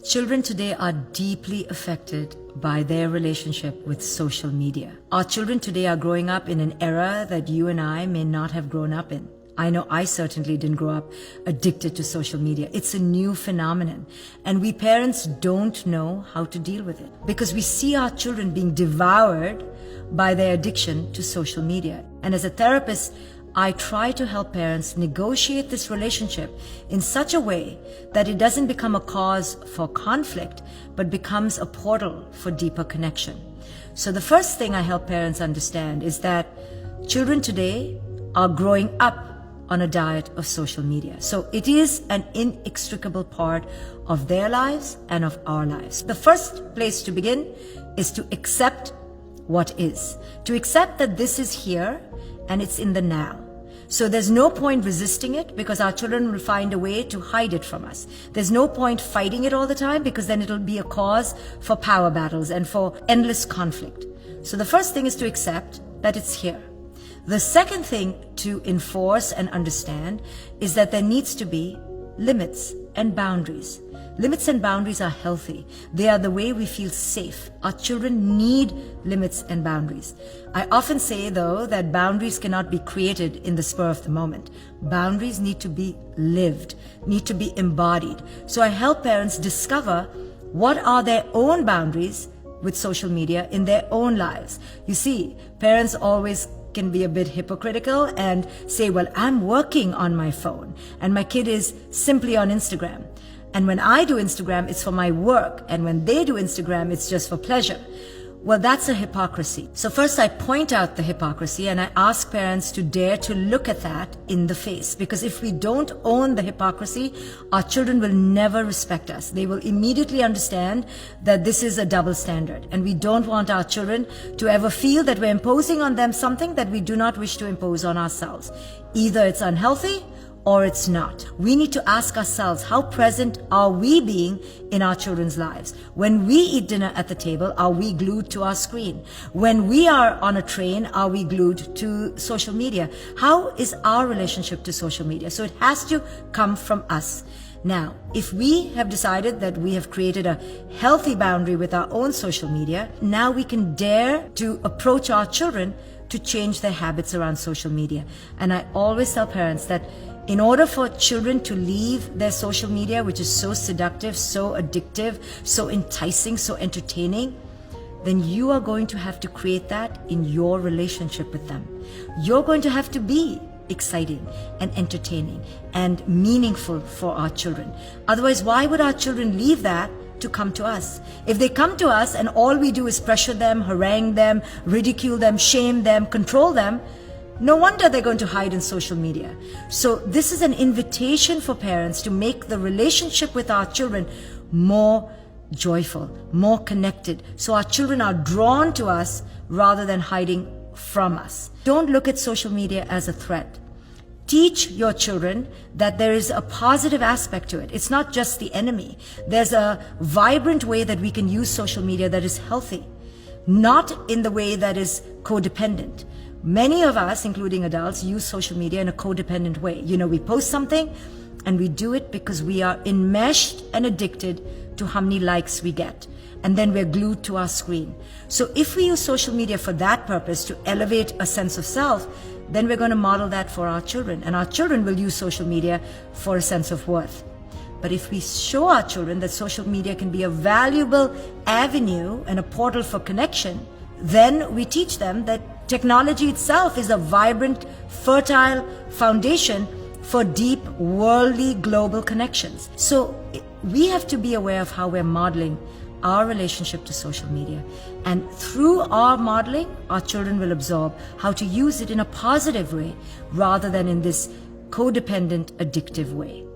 Children today are deeply affected by their relationship with social media. Our children today are growing up in an era that you and I may not have grown up in. I know I certainly didn't grow up addicted to social media. It's a new phenomenon, and we parents don't know how to deal with it because we see our children being devoured by their addiction to social media. And as a therapist, I try to help parents negotiate this relationship in such a way that it doesn't become a cause for conflict, but becomes a portal for deeper connection. So the first thing I help parents understand is that children today are growing up on a diet of social media. So it is an inextricable part of their lives and of our lives. The first place to begin is to accept what is. To accept that this is here and it's in the now. So there's no point resisting it because our children will find a way to hide it from us. There's no point fighting it all the time because then it'll be a cause for power battles and for endless conflict. So the first thing is to accept that it's here. The second thing to enforce and understand is that there needs to be limits and boundaries. Limits and boundaries are healthy. They are the way we feel safe. Our children need limits and boundaries. I often say, though, that boundaries cannot be created in the spur of the moment. Boundaries need to be lived, need to be embodied. So I help parents discover what are their own boundaries with social media in their own lives. You see, parents always can be a bit hypocritical and say, well, I'm working on my phone and my kid is simply on Instagram. And when I do Instagram, it's for my work. And when they do Instagram, it's just for pleasure. Well, that's a hypocrisy. So first I point out the hypocrisy and I ask parents to dare to look at that in the face. Because if we don't own the hypocrisy, our children will never respect us. They will immediately understand that this is a double standard. And we don't want our children to ever feel that we're imposing on them something that we do not wish to impose on ourselves. Either it's unhealthy or it's not. We need to ask ourselves, how present are we being in our children's lives? When we eat dinner at the table, are we glued to our screen? When we are on a train, are we glued to social media? How is our relationship to social media? So it has to come from us. Now, if we have decided that we have created a healthy boundary with our own social media, now we can dare to approach our children to change their habits around social media. And I always tell parents that in order for children to leave their social media, which is so seductive, so addictive, so enticing, so entertaining, then you are going to have to create that in your relationship with them. You're going to have to be exciting and entertaining and meaningful for our children. Otherwise, why would our children leave that to come to us? If they come to us and all we do is pressure them, harangue them, ridicule them, shame them, control them, no wonder they're going to hide in social media. So this is an invitation for parents to make the relationship with our children more joyful, more connected, so our children are drawn to us rather than hiding from us. Don't look at social media as a threat. Teach your children that there is a positive aspect to it. It's not just the enemy. There's a vibrant way that we can use social media that is healthy, not in the way that is codependent. Many of us, including adults, use social media in a codependent way. You know, we post something and we do it because we are enmeshed and addicted to how many likes we get. And then we're glued to our screen. So if we use social media for that purpose, to elevate a sense of self, then we're going to model that for our children. And our children will use social media for a sense of worth. But if we show our children that social media can be a valuable avenue and a portal for connection, then we teach them that technology itself is a vibrant, fertile foundation for deep, worldly, global connections. So we have to be aware of how we're modeling our relationship to social media. And through our modeling, our children will absorb how to use it in a positive way rather than in this codependent, addictive way.